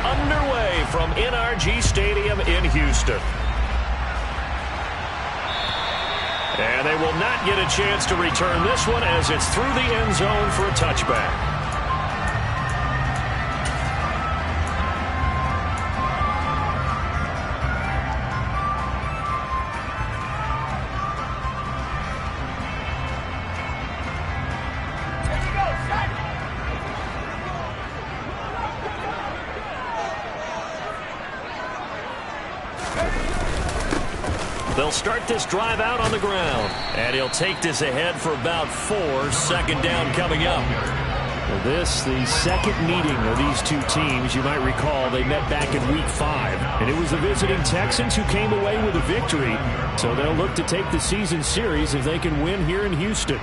underway from NRG Stadium in Houston. And they will not get a chance to return this one as it's through the end zone for a touchback. They'll start this drive out on the ground. And he'll take this ahead for about 4. Second down coming up. Well, this, the second meeting of these two teams. You might recall they met back in Week 5. And it was the visiting Texans who came away with a victory. So they'll look to take the season series if they can win here in Houston.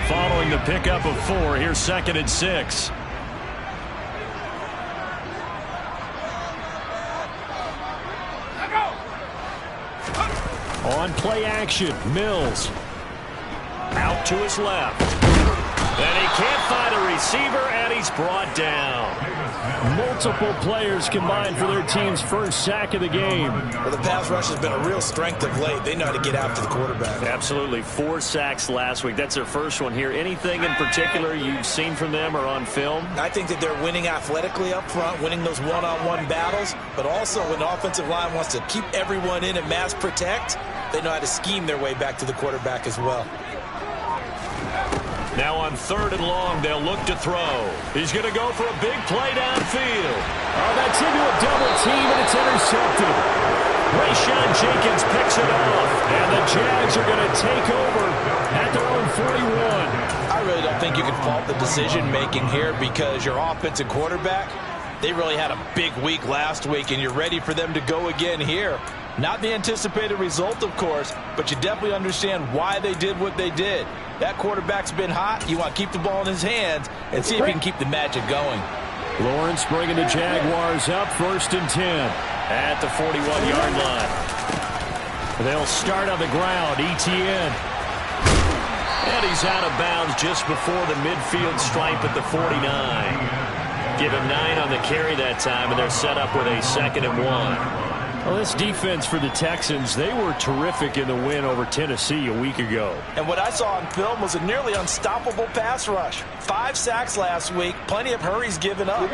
Following the pickup of 4, here's 2nd and 6. On play action, Mills. Out to his left. And he can't find a receiver, and he's brought down. Multiple players combined for their team's first sack of the game. Well, the pass rush has been a real strength of late. They know how to get after the quarterback. Absolutely. 4 sacks last week. That's their first one here. Anything in particular you've seen from them or on film? I think that they're winning athletically up front, winning those one-on-one battles, but also when the offensive line wants to keep everyone in and mass protect, they know how to scheme their way back to the quarterback as well. Now on 3rd and long, they'll look to throw. He's going to go for a big play downfield. Oh, that's into a double team, and it's intercepted. Rayshawn Jenkins picks it off, and the Jags are going to take over at their own 41. I really don't think you can fault the decision-making here because your offensive quarterback, they really had a big week last week, and you're ready for them to go again here. Not the anticipated result, of course, but you definitely understand why they did what they did. That quarterback's been hot. You want to keep the ball in his hands and see if he can keep the magic going. Lawrence bringing the Jaguars up, 1st and 10. At the 41-yard line. They'll start on the ground, ETN. And he's out of bounds just before the midfield stripe at the 49. Give him 9 on the carry that time, and they're set up with a 2nd and 1. Well, this defense for the Texans, they were terrific in the win over Tennessee a week ago. And what I saw on film was a nearly unstoppable pass rush. 5 sacks last week, plenty of hurries given up.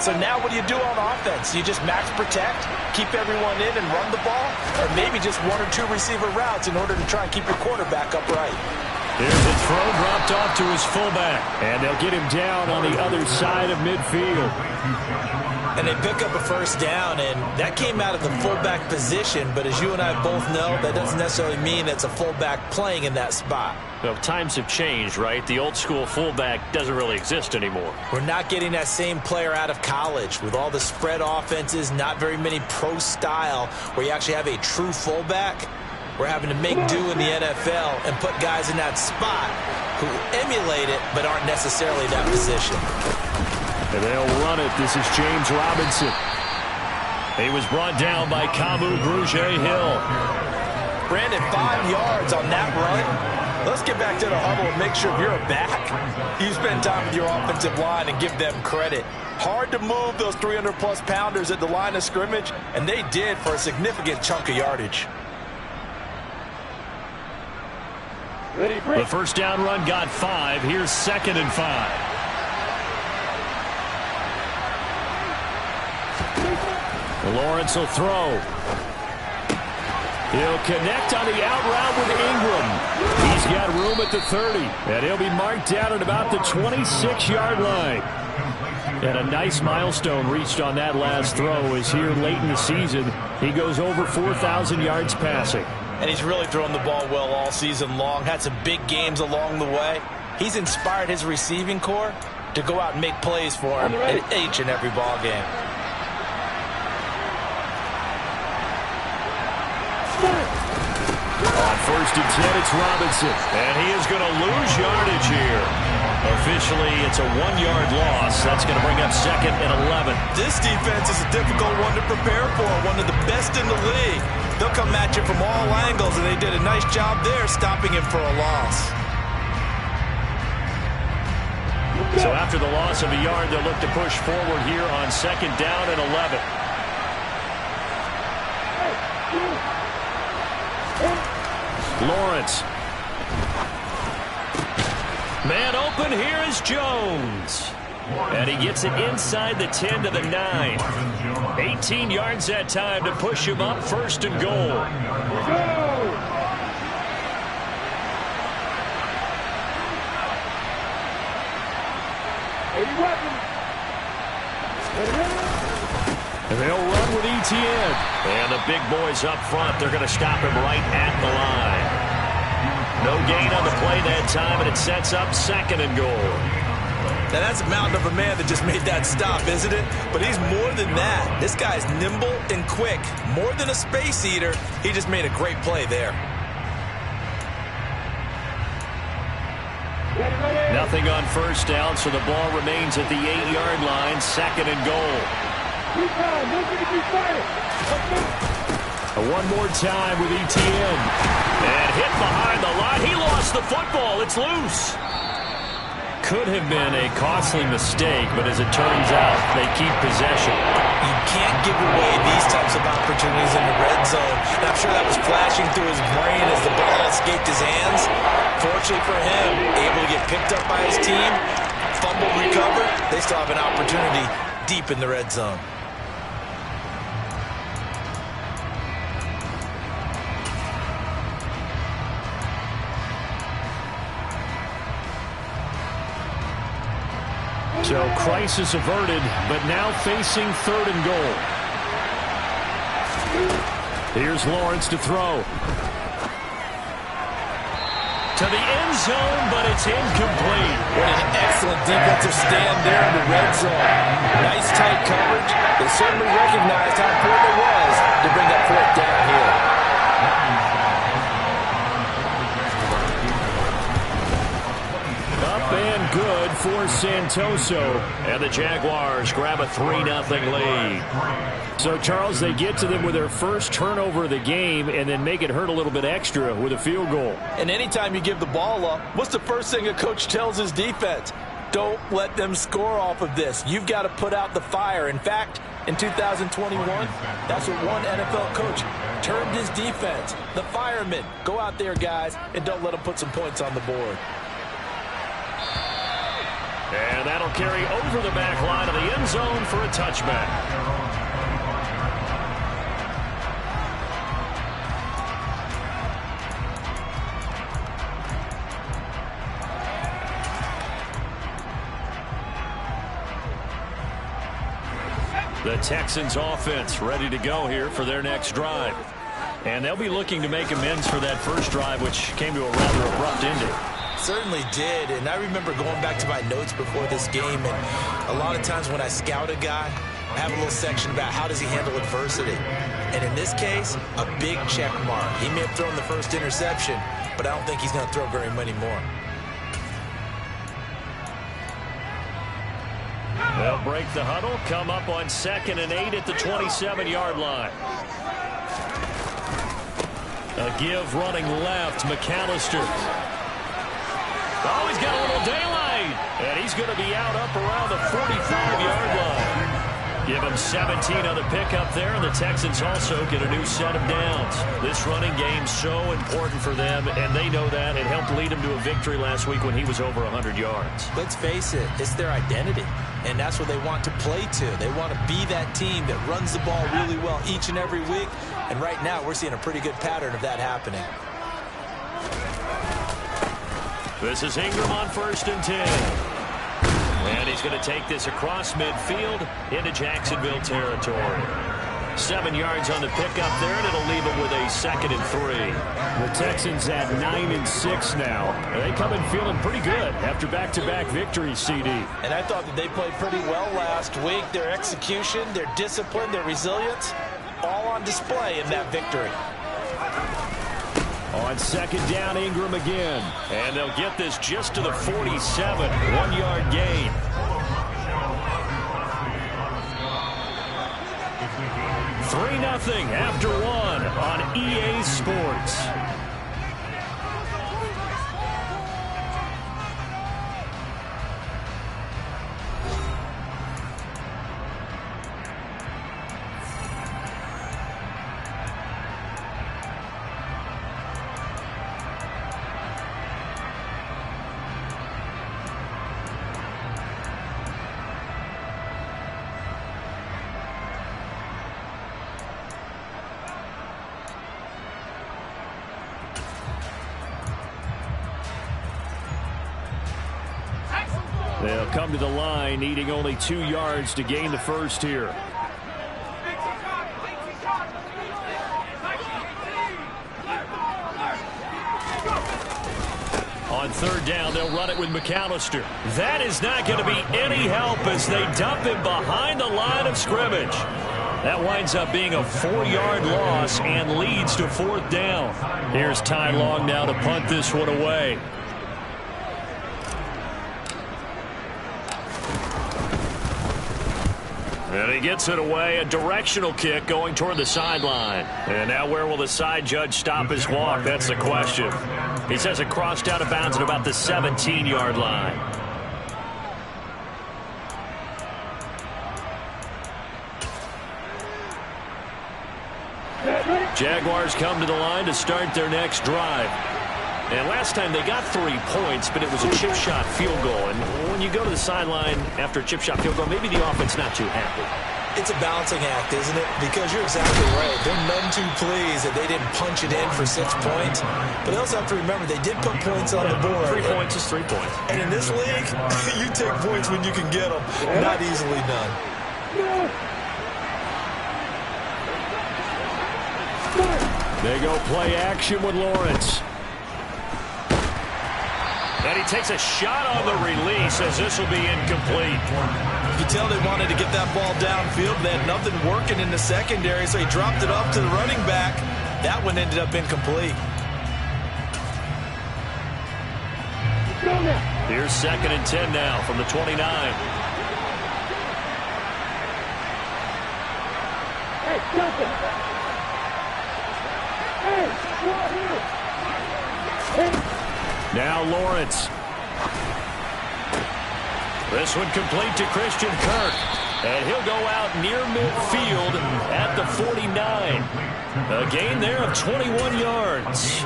So now what do you do on offense? You just max protect, keep everyone in and run the ball, or maybe just 1 or 2 receiver routes in order to try and keep your quarterback upright. Here's a throw dropped off to his fullback, and they'll get him down on the other side of midfield. And they pick up a 1st down, and that came out of the fullback position. But as you and I both know, that doesn't necessarily mean it's a fullback playing in that spot. Well, times have changed, right? The old school fullback doesn't really exist anymore. We're not getting that same player out of college with all the spread offenses, not very many pro style where you actually have a true fullback. We're having to make do in the NFL and put guys in that spot who emulate it but aren't necessarily that position. And they'll run it. This is James Robinson. He was brought down by Kamu Grugier-Hill. Brandon, 5 yards on that run. Let's get back to the huddle and make sure you're back. You spend time with your offensive line and give them credit. Hard to move those 300-plus pounders at the line of scrimmage, and they did for a significant chunk of yardage. The 1st down run got 5. Here's 2nd and 5. Lawrence will throw. He'll connect on the out route with Ingram. He's got room at the 30, and he'll be marked down at about the 26-yard line. And a nice milestone reached on that last throw is here late in the season. He goes over 4,000 yards passing. And he's really thrown the ball well all season long. Had some big games along the way. He's inspired his receiving corps to go out and make plays for him in each and every ball game. On 1st and 10, it's Robinson. And he is going to lose yardage here. Officially, it's a 1-yard loss. That's going to bring up 2nd and 11. This defense is a difficult one to prepare for, one of the best in the league. They'll come at you from all angles, and they did a nice job there stopping him for a loss. So after the loss of a yard, they'll look to push forward here on 2nd down and 11. Lawrence. Man open, here is Jones. And he gets it inside the 10 to the 9. 18 yards that time to push him up, 1st and goal. They'll run with ETN. And the big boys up front, they're going to stop him right at the line. No gain on the play that time, and it sets up 2nd and goal. Now that's a mountain of a man that just made that stop, isn't it? But he's more than that. This guy's nimble and quick. More than a space eater, he just made a great play there. Nothing on 1st down, so the ball remains at the 8-yard line, 2nd and goal. One more time with ETN. And hit behind the line. He lost the football. It's loose. Could have been a costly mistake, but as it turns out, they keep possession. You can't give away these types of opportunities in the red zone. And I'm sure that was flashing through his brain as the ball escaped his hands. Fortunately for him, able to get picked up by his team, fumble recovered. They still have an opportunity deep in the red zone. So crisis averted, but now facing 3rd and goal. Here's Lawrence to throw. To the end zone, but it's incomplete. What an excellent defensive stand there in the red zone. Nice tight coverage. They certainly recognized how important it was to bring that 4th down here. And good for Santoso. And the Jaguars grab a 3-0 lead. So, Charles, they get to them with their first turnover of the game and then make it hurt a little bit extra with a field goal. And anytime you give the ball up, what's the first thing a coach tells his defense? Don't let them score off of this. You've got to put out the fire. In fact, in 2021, that's what one NFL coach termed his defense. The firemen. Go out there, guys, and don't let them put some points on the board. And that'll carry over the back line of the end zone for a touchback. The Texans offense ready to go here for their next drive. And they'll be looking to make amends for that first drive, which came to a rather abrupt ending. Certainly did, and I remember going back to my notes before this game, and a lot of times when I scout a guy, I have a little section about how does he handle adversity. And in this case, a big check mark. He may have thrown the first interception, but I don't think he's going to throw very many more. They'll break the huddle, come up on 2nd and 8 at the 27-yard line. A give running left, McAllister. Oh, he's got a little daylight. And he's going to be out up around the 45-yard line. Give him 17 on the pickup there, and the Texans also get a new set of downs. This running game so important for them, and they know that. It helped lead him to a victory last week when he was over 100 yards. Let's face it, it's their identity, and that's what they want to play to. They want to be that team that runs the ball really well each and every week, and right now we're seeing a pretty good pattern of that happening. This is Ingram on 1st and 10. And he's going to take this across midfield into Jacksonville territory. 7 yards on the pickup there, and it'll leave him with a 2nd and 3. The Texans at 9-6 now. They come in feeling pretty good after back-to-back victories, CD. And I thought that they played pretty well last week. Their execution, their discipline, their resilience, all on display in that victory. On second down, Ingram again. And they'll get this just to the 47. 1-yard gain. Three 0 after one on EA Sports. They'll come to the line, needing only 2 yards to gain the first here. On third down, they'll run it with McAllister. That is not going to be any help as they dump him behind the line of scrimmage. That winds up being a 4-yard loss and leads to fourth down. Here's Ty Long now to punt this one away. And he gets it away, a directional kick going toward the sideline. And now where will the side judge stop his walk? That's the question. He says it crossed out of bounds at about the 17-yard line. Jaguars come to the line to start their next drive. And last time they got 3 points, but it was a chip shot field goal. And when you go to the sideline after a chip shot field goal, maybe the offense not too happy. It's a balancing act, isn't it? Because you're exactly right. They're none too pleased that they didn't punch it in for 6 points. But they also have to remember they did put points on the board. 3 points is 3 points. And in this league, you take points when you can get them. Not easily done. They go play action with Lawrence. And he takes a shot on the release as this will be incomplete. You can tell they wanted to get that ball downfield. They had nothing working in the secondary, so he dropped it off to the running back. That one ended up incomplete. Here's 2nd and 10 now from the 29. Now Lawrence. This one complete to Christian Kirk. And he'll go out near midfield at the 49. A gain there of 21 yards.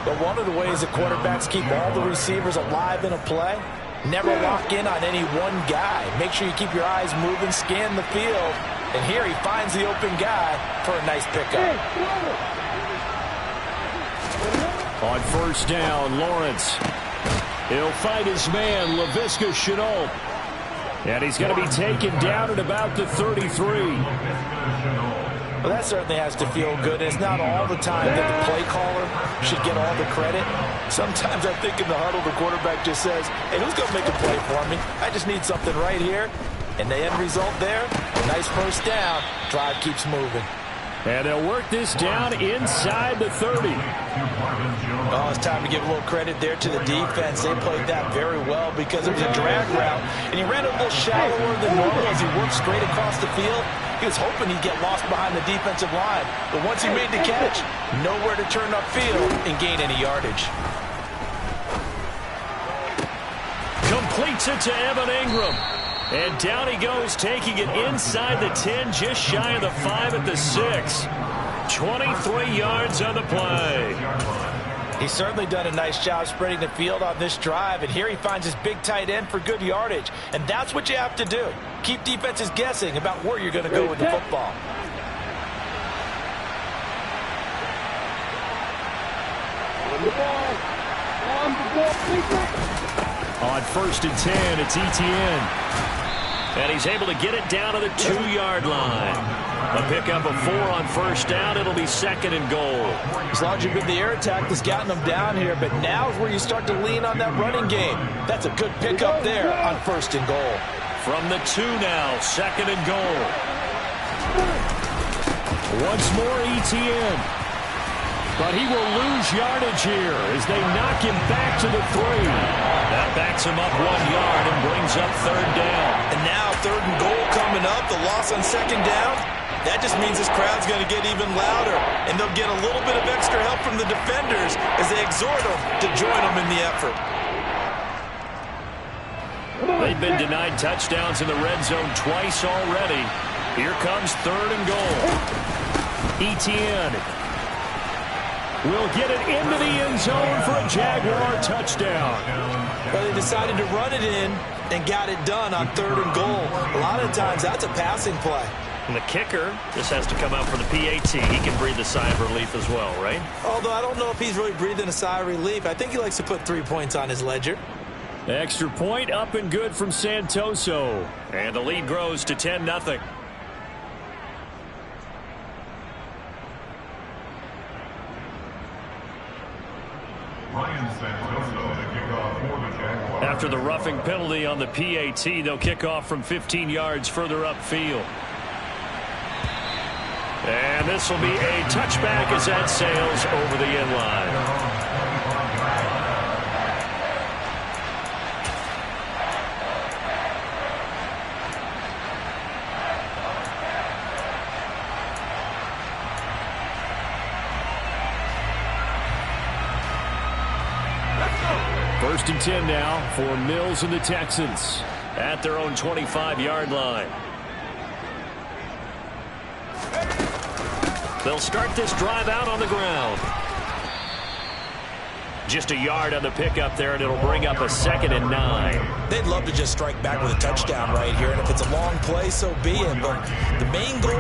But one of the ways that quarterbacks keep all the receivers alive in a play, never lock in on any one guy. Make sure you keep your eyes moving, scan the field. And here he finds the open guy for a nice pickup. On first down, Lawrence. He'll find his man, Laviska Shenault. And he's going to be taken down at about the 33. Well, that certainly has to feel good. It's not all the time that the play caller should get all the credit. Sometimes I think in the huddle, the quarterback just says, hey, who's going to make a play for me? I just need something right here. And the end result there, a nice first down. Drive keeps moving. And they'll work this down inside the 30. Oh, it's time to give a little credit there to the defense. They played that very well because it was a drag route. And he ran a little shallower than normal as he worked straight across the field. He was hoping he'd get lost behind the defensive line. But once he made the catch, nowhere to turn upfield and gain any yardage. Completes it to Evan Ingram. And down he goes, taking it inside the 10, just shy of the 5 at the 6. 23 yards on the play. He's certainly done a nice job spreading the field on this drive, and here he finds his big tight end for good yardage. And that's what you have to do. Keep defenses guessing about where you're going to go with the football. On first and 10, it's Etienne. And he's able to get it down to the 2-yard line. A pickup of 4 on first down. It'll be 2nd and goal. As long as you've been the air attack that's gotten them down here, but now is where you start to lean on that running game. That's a good pickup there on 1st and goal. From the 2 now, 2nd and goal. Once more, Etienne. But he will lose yardage here as they knock him back to the 3. That backs him up 1 yard and brings up 3rd down. And now 3rd and goal coming up. The loss on 2nd down. That just means this crowd's going to get even louder. And they'll get a little bit of extra help from the defenders as they exhort them to join them in the effort. They've been denied touchdowns in the red zone twice already. Here comes 3rd and goal. Etienne will get it into the end zone for a Jaguar touchdown. Well, they decided to run it in and got it done on 3rd and goal. A lot of times, that's a passing play. And the kicker just has to come out for the PAT. He can breathe a sigh of relief as well, right? Although I don't know if he's really breathing a sigh of relief. I think he likes to put 3 points on his ledger. Extra point up and good from Santoso. And the lead grows to 10-0. After the roughing penalty on the PAT, they'll kick off from 15 yards further upfield. And this will be a touchback as that sails over the end line. First and 10 now for Mills and the Texans at their own 25-yard line. They'll start this drive out on the ground. Just a yard on the pickup there, and it'll bring up a 2nd and 9. They'd love to just strike back with a touchdown right here, and if it's a long play, so be it. But the main goal,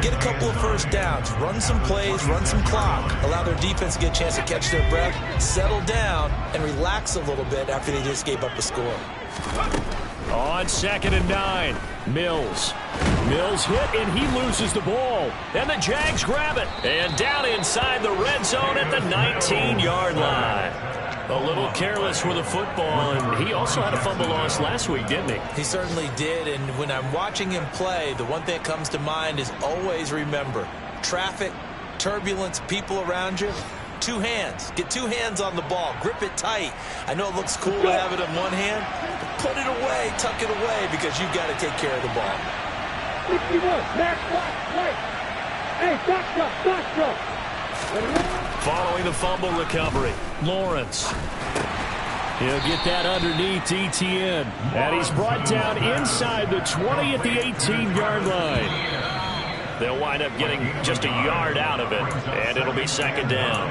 get a couple of first downs, run some plays, run some clock, allow their defense to get a chance to catch their breath, settle down, and relax a little bit after they just gave up a score. On 2nd and 9, Mills. Mills hit, and he loses the ball. And the Jags grab it. And down inside the red zone at the 19-yard line. A little careless with the football, and he also had a fumble loss last week, didn't he? He certainly did, and when I'm watching him play, the one thing that comes to mind is always remember, traffic, turbulence, people around you, 2 hands. Get 2 hands on the ball. Grip it tight. I know it looks cool to have it in one hand, but put it away, tuck it away, because you've got to take care of the ball. 61, back, right. Hey, stop. Following the fumble recovery, Lawrence. He'll get that underneath Etienne. And he's brought down inside the 20 at the 18-yard line. They'll wind up getting just a yard out of it, and it'll be 2nd down.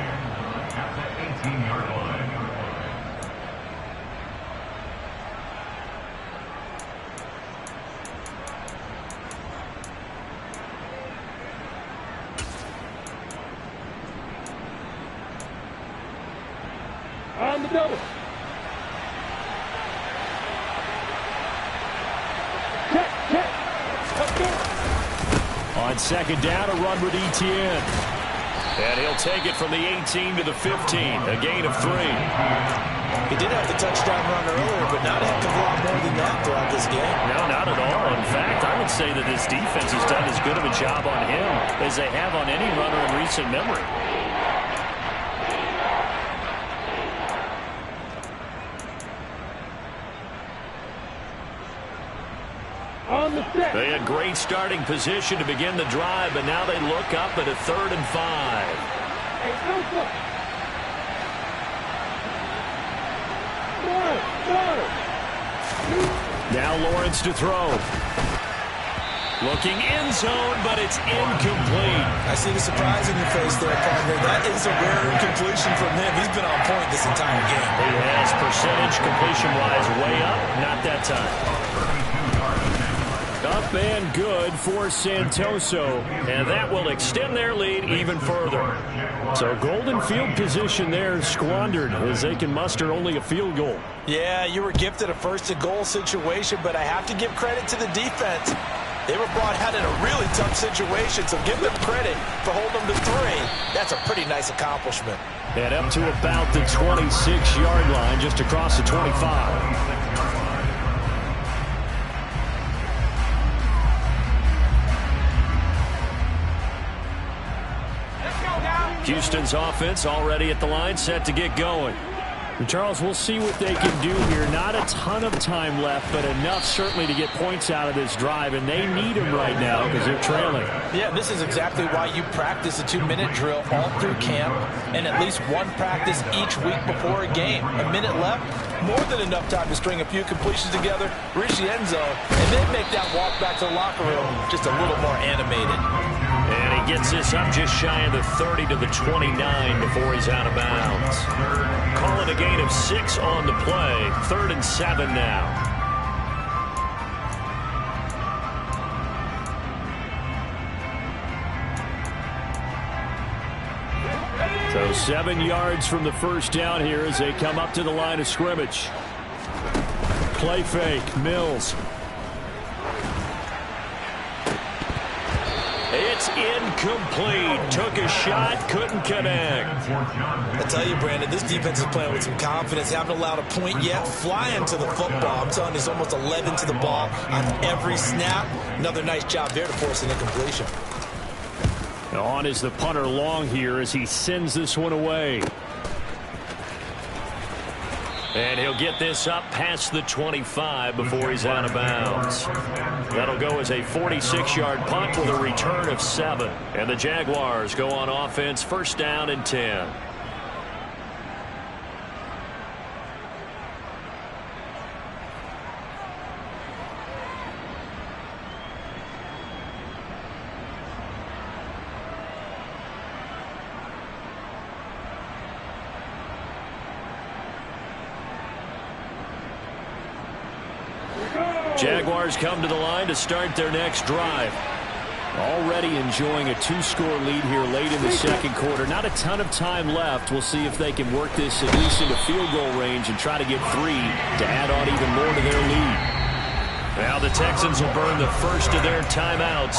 On the double. Check. Let's go. On 2nd down, a run with Etienne. And he'll take it from the 18 to the 15, a gain of 3. He did have the touchdown run earlier, but not a heck of a lot more than that throughout this game. No, not at all. In fact, I would say that this defense has done as good of a job on him as they have on any runner in recent memory. They had great starting position to begin the drive, but now they look up at a 3rd and 5. Now Lawrence to throw. Looking end zone, but it's incomplete. I see the surprise in your face there, partner. That is a rare incompletion from him. He's been on point this entire game. He has percentage completion-wise way up. Not that time. Up and good for Santoso. And that will extend their lead even further. So golden field position there squandered as they can muster only a field goal. Yeah, you were gifted a 1st and goal situation, but I have to give credit to the defense. They were brought out in a really tough situation, so give them credit for holding them to 3. That's a pretty nice accomplishment. And up to about the 26-yard line, just across the 25. Houston's offense already at the line, set to get going. And Charles, we'll see what they can do here. Not a ton of time left, but enough certainly to get points out of this drive, and they need them right now because they're trailing. Yeah, this is exactly why you practice a 2-minute drill all through camp and at least one practice each week before a game. A minute left, more than enough time to string a few completions together, reach the end zone, and then make that walk back to the locker room just a little more animated. And he gets this up just shy of the 30 to the 29 before he's out of bounds. Call it a gain of 6 on the play. 3rd and 7 now. So 7 yards from the first down here as they come up to the line of scrimmage. Play fake, Mills. It's incomplete. Took a shot, couldn't connect. I tell you, Brandon, this defense is playing with some confidence. Haven't allowed a point yet. Flying to the football. I'm telling you, it's almost 11 to the ball on every snap. Another nice job there to force an incompletion. On is the punter Long here as he sends this one away. And he'll get this up past the 25 before he's out of bounds. That'll go as a 46-yard punt with a return of 7. And the Jaguars go on offense, 1st down and 10. Jaguars come to the line to start their next drive. Already enjoying a 2-score lead here late in the second quarter. Not a ton of time left. We'll see if they can work this at least into field goal range and try to get 3 to add on even more to their lead. Now the Texans will burn the first of their timeouts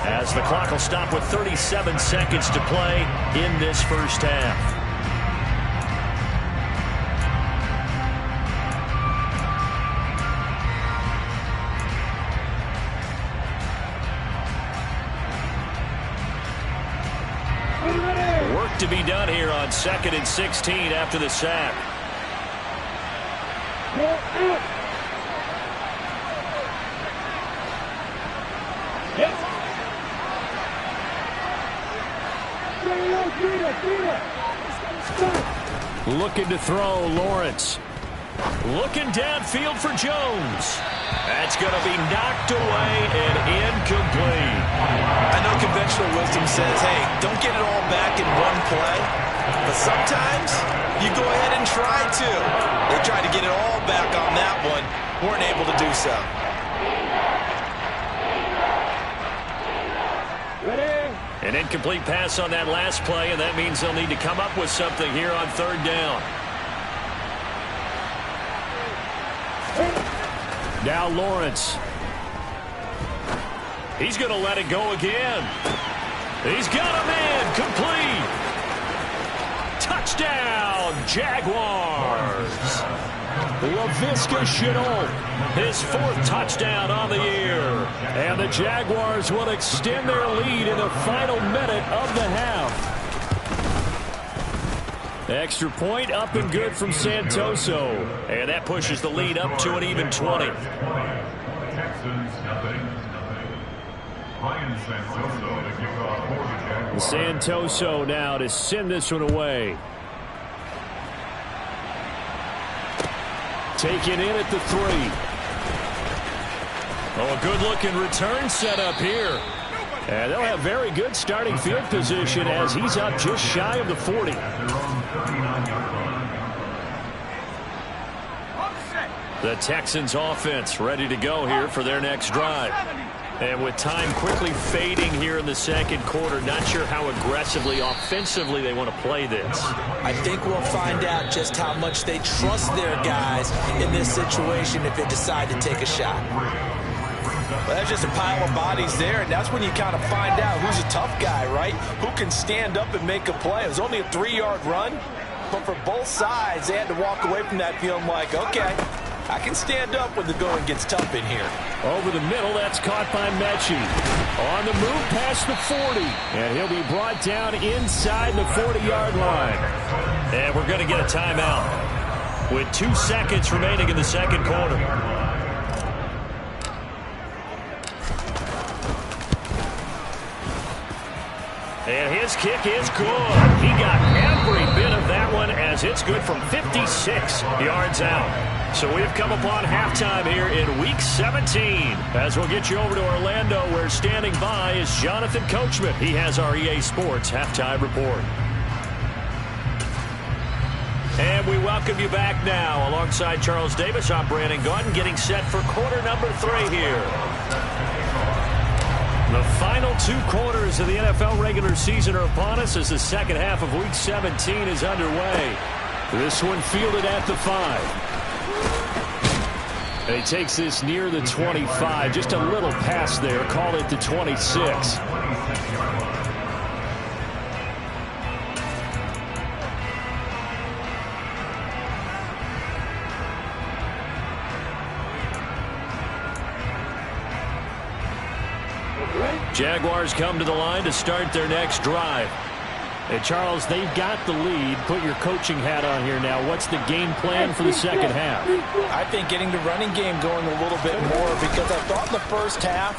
as the clock will stop with 37 seconds to play in this first half. Work to be done here on 2nd and 16 after the sack. Looking to throw, Lawrence. Looking downfield for Jones. That's going to be knocked away and incomplete. I know conventional wisdom says, hey, don't get it all back in one play. But sometimes you go ahead and try to. They tried to get it all back on that one. Weren't able to do so. An incomplete pass on that last play, and that means they'll need to come up with something here on 3rd down. Now Lawrence. He's going to let it go again. He's got a man complete. Touchdown, Jaguars. Laviska Shenault, his 4th touchdown on the year. And the Jaguars will extend their lead in the final minute of the half. Extra point up and good from Santoso. And that pushes the lead up to an even 20. Santoso now to send this one away. Taken in at the 3. Oh, a good-looking return set up here. And they'll have very good starting field position as he's up just shy of the 40. The Texans offense ready to go here for their next drive. And with time quickly fading here in the second quarter, not sure how aggressively, offensively they want to play this. I think we'll find out just how much they trust their guys in this situation if they decide to take a shot. Well, that's just a pile of bodies there, and that's when you kind of find out who's a tough guy, right? Who can stand up and make a play. It was only a 3-yard run, but for both sides, they had to walk away from that feeling like, okay, I can stand up when the going gets tough in here. Over the middle, that's caught by Mechie. On the move past the 40. And he'll be brought down inside the 40-yard line. And we're going to get a timeout with 2 seconds remaining in the second quarter. And his kick is good. He got every bit of that one as it's good from 56 yards out. So we've come upon halftime here in Week 17. As we'll get you over to Orlando, where standing by is Jonathan Coachman. He has our EA Sports halftime report. And we welcome you back now. Alongside Charles Davis, I'm Brandon Gaudin, getting set for quarter number 3 here. The final 2 quarters of the NFL regular season are upon us as the second half of Week 17 is underway. This one fielded at the 5. And he takes this near the 25. Just a little pass there. Call it the 26. Jaguars come to the line to start their next drive. And Charles, they've got the lead. Put your coaching hat on here now. What's the game plan for the second half? I think getting the running game going a little bit more, because I thought in the first half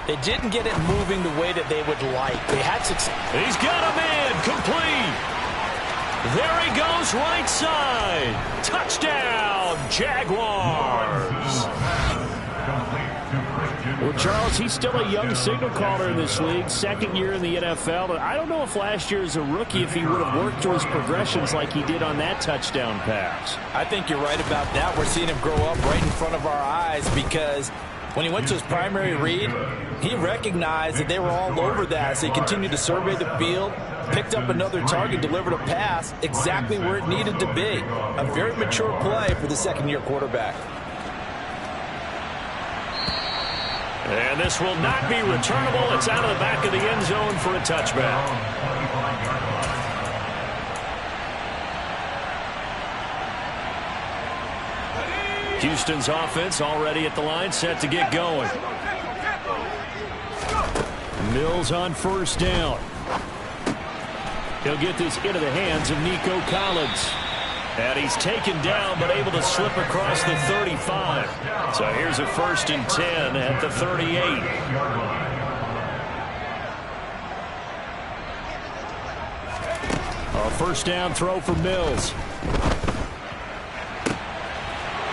they didn't get it moving the way that they would like. They had success. He's got a man complete. There he goes, right side. Touchdown, Jaguars. Well, Charles, he's still a young signal caller in this league, second year in the NFL. But I don't know if last year as a rookie, if he would have worked through his progressions like he did on that touchdown pass. I think you're right about that. We're seeing him grow up right in front of our eyes, because when he went to his primary read, he recognized that they were all over that. So he continued to survey the field, picked up another target, delivered a pass exactly where it needed to be. A very mature play for the second-year quarterback. And this will not be returnable. It's out of the back of the end zone for a touchback. Houston's offense already at the line, set to get going. Mills on first down. He'll get this into the hands of Nico Collins. And he's taken down, but able to slip across the 35. So here's a 1st and 10 at the 38. A first down throw for Mills.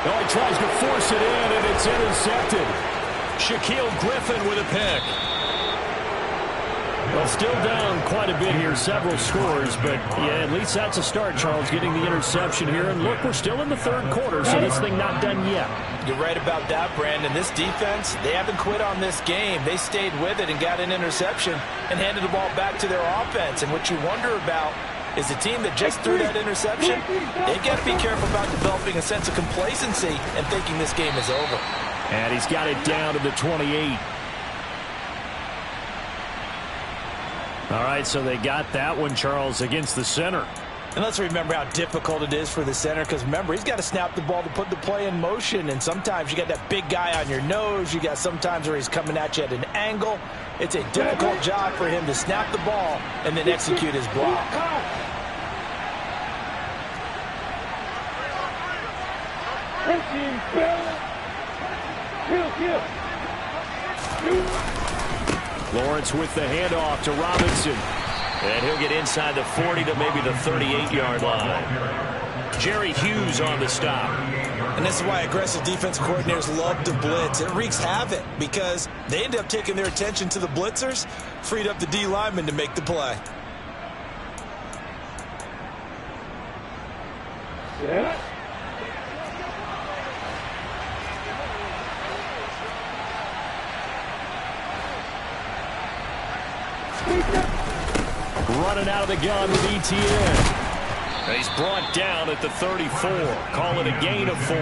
Oh, he tries to force it in, and it's intercepted. Shaquille Griffin with a pick. Well, still down quite a bit here, several scores, but yeah, at least that's a start, Charles, getting the interception here. And look, we're still in the third quarter, so this thing not done yet. You're right about that, Brandon. This defense, they haven't quit on this game. They stayed with it and got an interception and handed the ball back to their offense. And what you wonder about is the team that just threw that interception, they've got to be careful about developing a sense of complacency and thinking this game is over. And he's got it down to the 28. All right, so they got that one, Charles, against the center. And let's remember how difficult it is for the center, because remember, he's got to snap the ball to put the play in motion, and sometimes you got that big guy on your nose. You got sometimes where he's coming at you at an angle. It's a difficult job for him to snap the ball and then execute his block. Lawrence with the handoff to Robinson. And he'll get inside the 40 to maybe the 38-yard line. Jerry Hughes on the stop. And this is why aggressive defense coordinators love to blitz. It wreaks havoc because they end up taking their attention to the blitzers, freed up the D lineman to make the play. Yeah. Running out of the gun with ETN. He's brought down at the 34. Call it a gain of 4.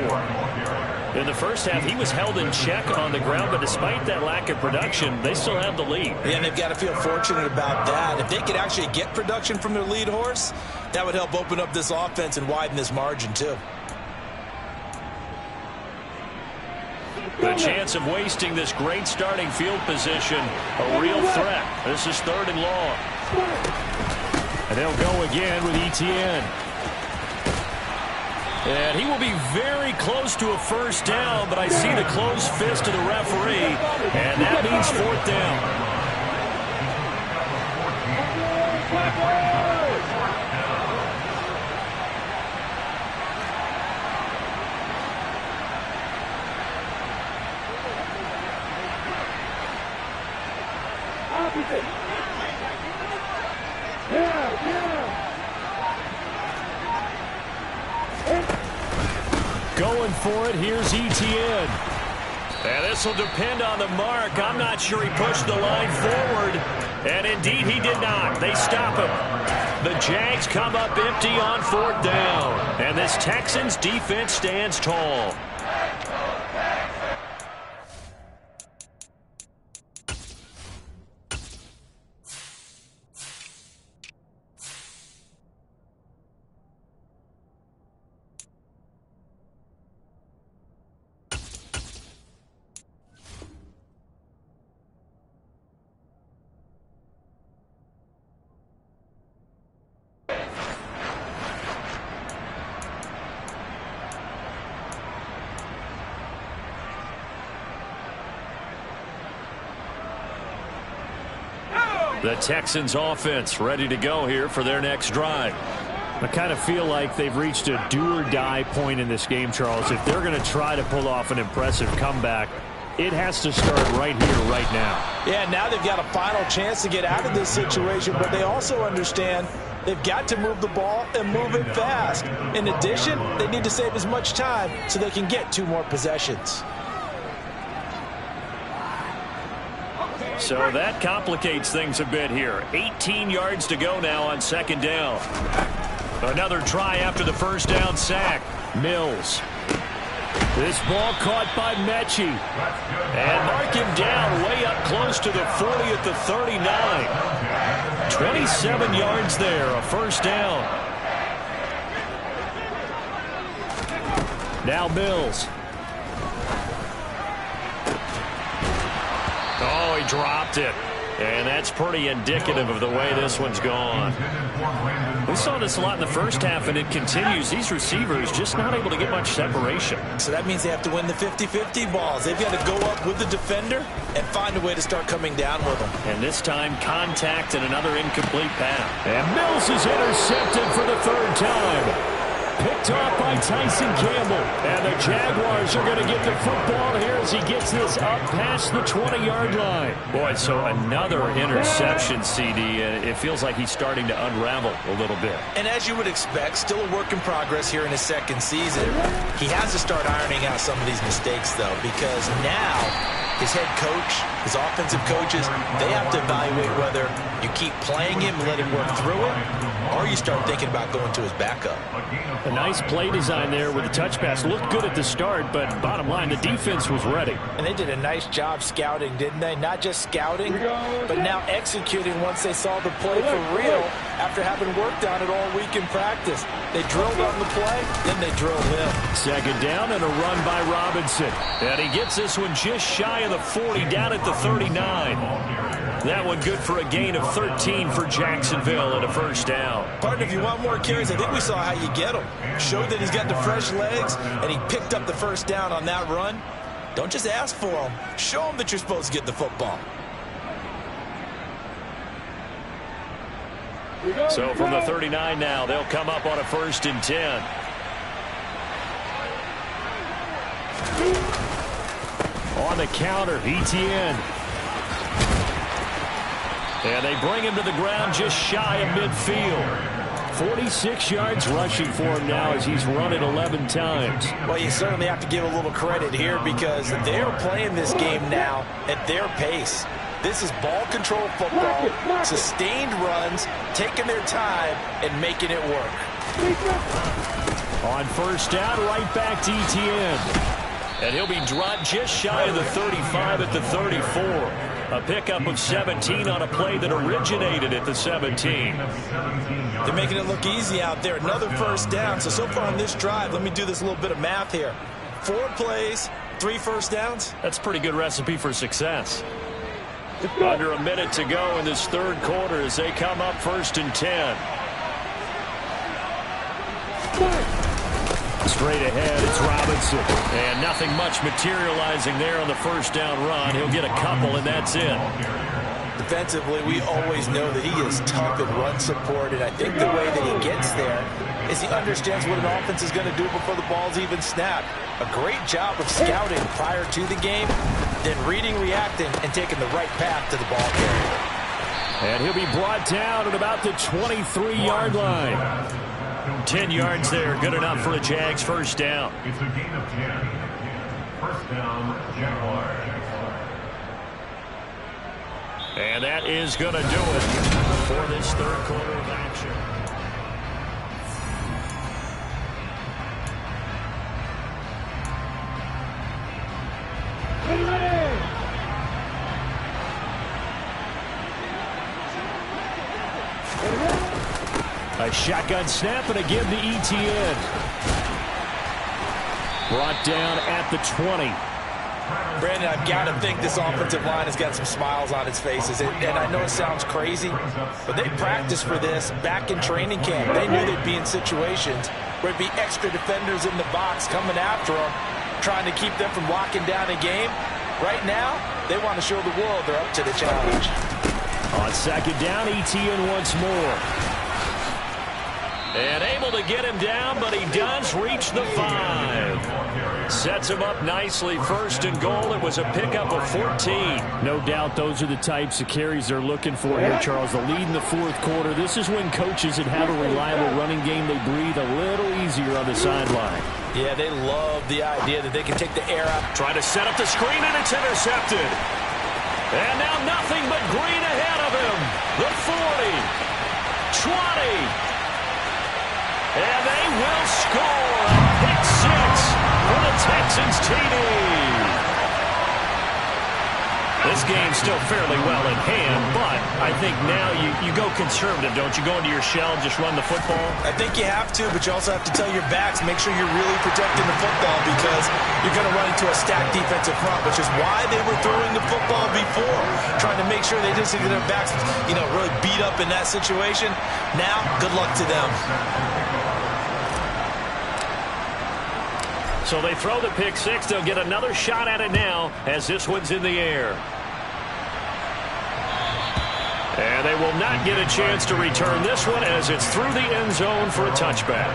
In the first half, he was held in check on the ground, but despite that lack of production, they still have the lead. Yeah, and they've got to feel fortunate about that. If they could actually get production from their lead horse, that would help open up this offense and widen this margin too. The chance of wasting this great starting field position, a real threat. This is 3rd and long. And they'll go again with Etienne. And he will be very close to a first down, but I see the closed fist of the referee, and that means 4th down. Going for it, here's Etienne. And this will depend on the mark. I'm not sure he pushed the line forward. And indeed he did not. They stop him. The Jags come up empty on 4th down. And this Texans defense stands tall. The Texans offense ready to go here for their next drive. I kind of feel like they've reached a do-or-die point in this game, Charles. If they're going to try to pull off an impressive comeback, it has to start right here, right now. Yeah, now they've got a final chance to get out of this situation, but they also understand they've got to move the ball and move it fast. In addition, they need to save as much time so they can get 2 more possessions. So that complicates things a bit here. 18 yards to go now on 2nd down. Another try after the first down sack. Mills. This ball caught by Mechie. And mark him down way up close to the 40 at the 39. 27 yards there, a first down. Now Mills. Oh, he dropped it. And that's pretty indicative of the way this one's gone. We saw this a lot in the first half, and it continues. These receivers just not able to get much separation. So that means they have to win the 50-50 balls. They've got to go up with the defender and find a way to start coming down with them. And this time, contact and another incomplete pass. And Mills is intercepted for the 3rd time. Picked off by Tyson Campbell. And the Jaguars are going to get the football here as he gets this up past the 20-yard line. Boy, so another interception, CD. It feels like he's starting to unravel a little bit. And as you would expect, still a work in progress here in his 2nd season. He has to start ironing out some of these mistakes, though, because now his head coach, his offensive coaches, they have to evaluate whether you keep playing him and let him work through it, or you start thinking about going to his backup. A nice play design there with the touch pass. Looked good at the start, but bottom line, the defense was ready. And they did a nice job scouting, didn't they? Not just scouting, but now executing once they saw the play for real after having worked on it all week in practice. They drilled on the play, then they drilled him. 2nd down and a run by Robinson. And he gets this one just shy of the 40, down at the 39. That one good for a gain of 13 for Jacksonville and a first down. Partner, if you want more carries, I think we saw how you get them. Showed that he's got the fresh legs, and he picked up the first down on that run. Don't just ask for them. Show them that you're supposed to get the football. So from the 39 now, they'll come up on a 1st and 10. On the counter, Etienne. And they bring him to the ground just shy of midfield. 46 yards rushing for him now as he's run it 11 times. Well, you certainly have to give a little credit here because they're playing this game now at their pace. This is ball control football, sustained runs, taking their time and making it work. On 1st down, right back to Etienne. And he'll be dropped just shy of the 35 at the 34. A pickup of 17 on a play that originated at the 17. They're making it look easy out there. Another first down. So far on this drive, let me do this little bit of math here. 4 plays, 3 first downs. That's a pretty good recipe for success. Under a minute to go in this third quarter as they come up 1st and 10. Straight ahead, it's Robinson. And nothing much materializing there on the first down run. He'll get a couple, and that's it. Defensively, we always know that he is tough in run support, and I think the way that he gets there is he understands what an offense is going to do before the ball's even snapped. A great job of scouting prior to the game, then reading, reacting, and taking the right path to the ball carrier. And he'll be brought down at about the 23-yard line. 10 yards there, good enough for a Jags first down. It's a gain of 10. First down, Jaguars. And that is going to do it for this third quarter of action. A shotgun snap and a give to Etienne. Brought down at the 20. Brandon, I've got to think this offensive line has got some smiles on its faces. And I know it sounds crazy, but they practiced for this back in training camp. They knew they'd be in situations where it'd be extra defenders in the box coming after them, trying to keep them from locking down a game. Right now, they want to show the world they're up to the challenge. On second down, Etienne once more. And able to get him down, but he does reach the 5. Sets him up nicely. 1st and goal. It was a pickup of 14. No doubt those are the types of carries they're looking for here, Charles. The lead in the fourth quarter. This is when coaches that have a reliable running game, they breathe a little easier on the sideline. Yeah, they love the idea that they can take the air out. Try to set up the screen, and it's intercepted. And now nothing but green ahead of him. The 40. 20. And they will score a pick 6 for the Texans TD. This game's still fairly well in hand, but I think now you go conservative, don't you? Go into your shell and just run the football? I think you have to, but you also have to tell your backs, make sure you're really protecting the football because you're going to run into a stacked defensive front, which is why they were throwing the football before, trying to make sure they didn't get their backs, really beat up in that situation. Now, good luck to them. So they throw the pick 6. They'll get another shot at it now as this one's in the air. And they will not get a chance to return this one as it's through the end zone for a touchback.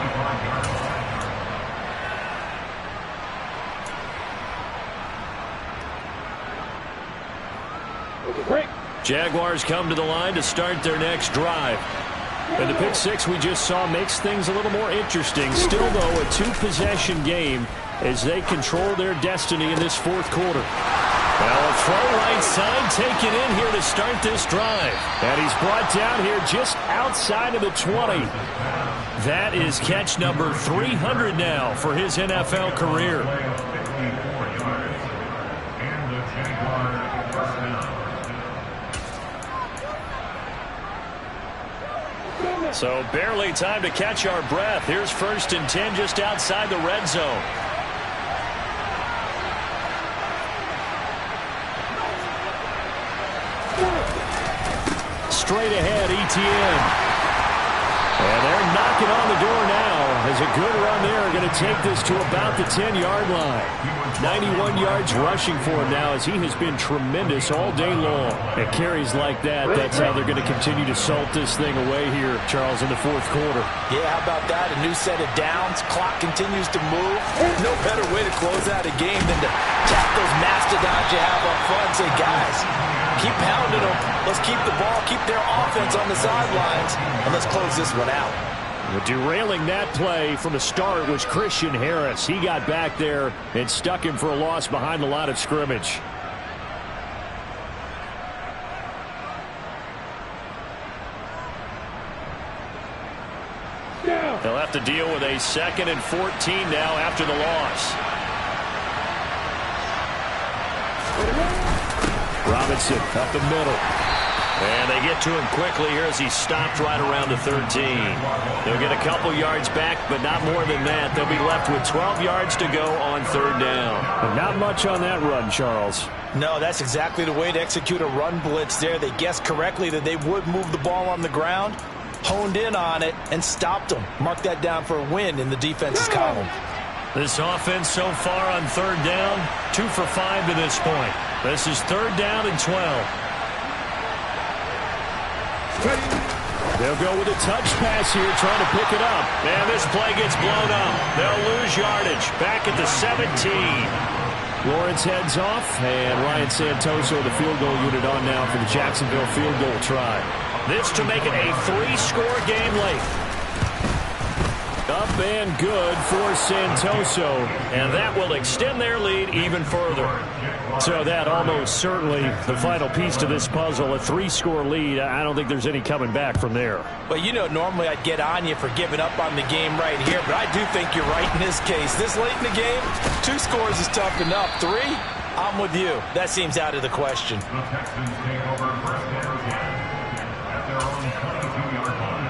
Jaguars come to the line to start their next drive. And the pick 6 we just saw makes things a little more interesting. Still, though, a 2-possession game as they control their destiny in this fourth quarter. Well, a throw right side taken in here to start this drive. And he's brought down here just outside of the 20. That is catch number 300 now for his NFL career. So barely time to catch our breath. Here's 1st and 10 just outside the red zone. Straight ahead, Etienne. And they're knocking on the door now as a good run there. Going to take this to about the 10-yard line. 91 yards rushing for him now as he has been tremendous all day long. At carries like that, that's how they're going to continue to salt this thing away here, Charles, in the fourth quarter. Yeah, how about that? A new set of downs. Clock continues to move. No better way to close out a game than to tap those mastodons you have up front and say, guys, keep pounding them. Let's keep the ball, keep their offense on the sidelines, and let's close this one out. Well, derailing that play from the start was Christian Harris. He got back there and stuck him for a loss behind the line of scrimmage. They'll have to deal with a 2nd and 14 now after the loss. Robinson up the middle. And they get to him quickly here as he's stopped right around the 13. They'll get a couple yards back, but not more than that. They'll be left with 12 yards to go on 3rd down. And not much on that run, Charles. No, that's exactly the way to execute a run blitz there. They guessed correctly that they would move the ball on the ground, honed in on it, and stopped them. Mark that down for a win in the defense's column. This offense so far on 3rd down, 2 for 5 to this point. This is 3rd down and 12. They'll go with a touch pass here, trying to pick it up. And this play gets blown up. They'll lose yardage. Back at the 17. Lawrence heads off, and Ryan Santoso, the field goal unit, on now for the Jacksonville field goal try. This to make it a 3-score game late. Up and good for Santoso. And that will extend their lead even further. So that almost certainly the final piece to this puzzle, a 3-score lead. I don't think there's any coming back from there. Well, you know, normally I'd get on you for giving up on the game right here, but I do think you're right in this case. This late in the game, 2 scores is tough enough. 3, I'm with you. That seems out of the question. The Texans take over 1st and 10 at their own 22-yard line.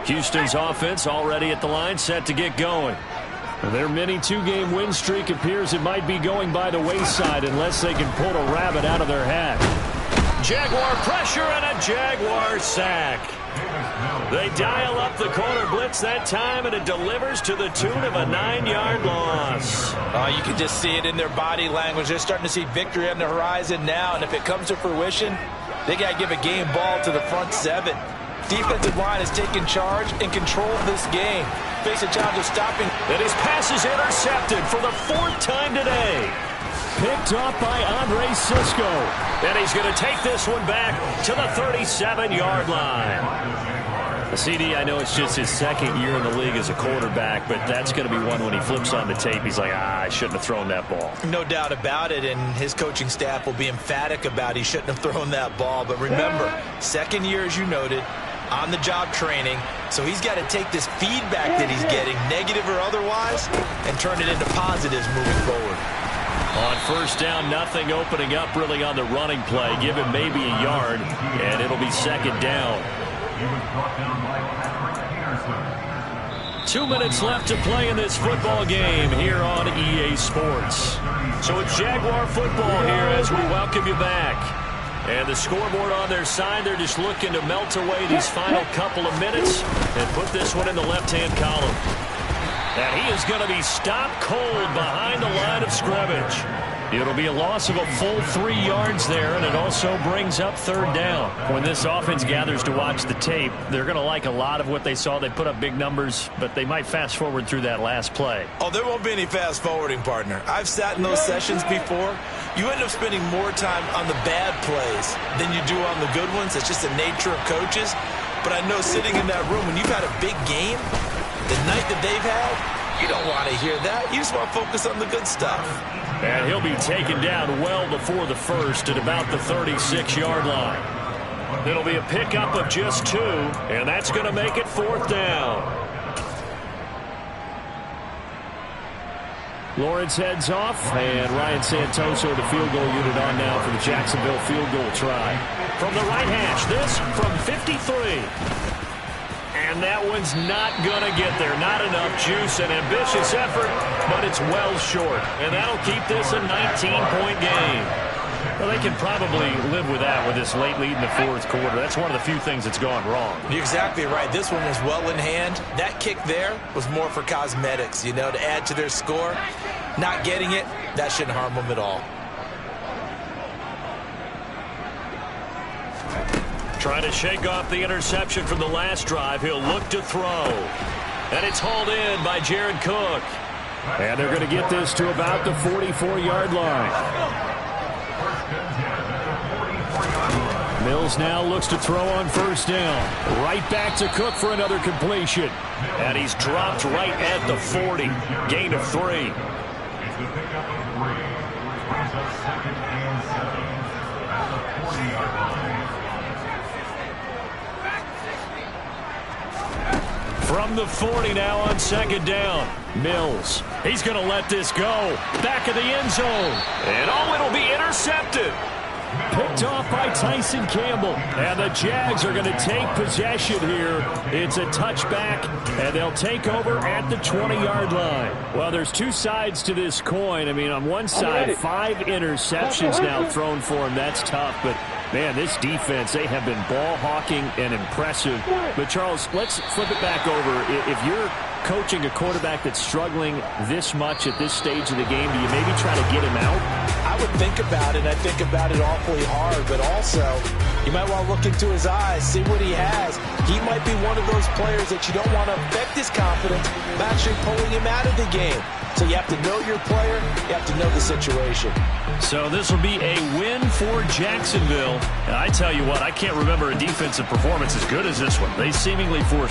Houston's offense already at the line, set to get going. Their mini 2-game win streak appears it might be going by the wayside unless they can pull a rabbit out of their hat. Jaguar pressure and a Jaguar sack. They dial up the corner blitz that time, and it delivers to the tune of a 9-yard loss. You can just see it in their body language. They're starting to see victory on the horizon now, and if it comes to fruition, they got to give a game ball to the front 7. Defensive line has taken charge and control of this game. Face a challenge of stopping. And his pass is intercepted for the 4th time today. Picked off by Andre Sisco. And he's going to take this one back to the 37-yard line. CD, I know it's just his 2nd year in the league as a quarterback, but that's going to be one when he flips on the tape. He's like, I shouldn't have thrown that ball. No doubt about it, and his coaching staff will be emphatic about he shouldn't have thrown that ball. But remember, 2nd year, as you noted, on-the-job training, so he's got to take this feedback that he's getting, negative or otherwise, and turn it into positives moving forward. On 1st down, nothing opening up really on the running play. Give him maybe a yard, and it'll be 2nd down. 2 minutes left to play in this football game here on EA Sports. So it's Jaguar football here as we welcome you back. And the scoreboard on their side, they're just looking to melt away these final couple of minutes and put this one in the left-hand column. And he is going to be stopped cold behind the line of scrimmage. It'll be a loss of a full 3 yards there, and it also brings up 3rd down. When this offense gathers to watch the tape, they're going to like a lot of what they saw. They put up big numbers, but they might fast forward through that last play. Oh, there won't be any fast forwarding, partner. I've sat in those sessions before. You end up spending more time on the bad plays than you do on the good ones. It's just the nature of coaches. But I know sitting in that room, when you've had a big game, the night that they've had, you don't want to hear that. You just want to focus on the good stuff. And he'll be taken down well before the 1st at about the 36-yard line. It'll be a pickup of just 2, and that's going to make it 4th down. Lawrence heads off, and Ryan Santoso, the field goal unit, on now for the Jacksonville field goal try. From the right hash, this from 53. And that one's not going to get there. Not enough juice, an ambitious effort, but it's well short. And that'll keep this a 19-point game. Well, they can probably live with that with this late lead in the 4th quarter. That's one of the few things that's gone wrong. You're exactly right. This one was well in hand. That kick there was more for cosmetics, you know, to add to their score. Not getting it, that shouldn't harm them at all. Trying to shake off the interception from the last drive. He'll look to throw. And it's hauled in by Jared Cook. And they're going to get this to about the 44-yard line. Mills now looks to throw on 1st down. Right back to Cook for another completion. And he's dropped right at the 40. Gain of 3. It's the pickup of 3. Brings up 2nd and 7 at the 40-yard line. From the 40 now on 2nd down. Mills He's going to let this go. Back of the end zone. And it'll be intercepted. Picked off by Tyson Campbell. And the Jags are going to take possession here. It's a touchback, and they'll take over at the 20-yard line. Well, there's two sides to this coin. I mean, on one side, 5 interceptions now thrown for him. That's tough, but man, this defense, they have been ball hawking and impressive. But, Charles, let's flip it back over. If you're coaching a quarterback that's struggling this much at this stage of the game, do you maybe try to get him out? I would think about it. I think about it awfully hard, but also you might want to look into his eyes, see what he has. He might be one of those players that you don't want to affect his confidence by actually pulling him out of the game. So you have to know your player. You have to know the situation. So this will be a win for Jacksonville. And I tell you what, I can't remember a defensive performance as good as this one. They seemingly forced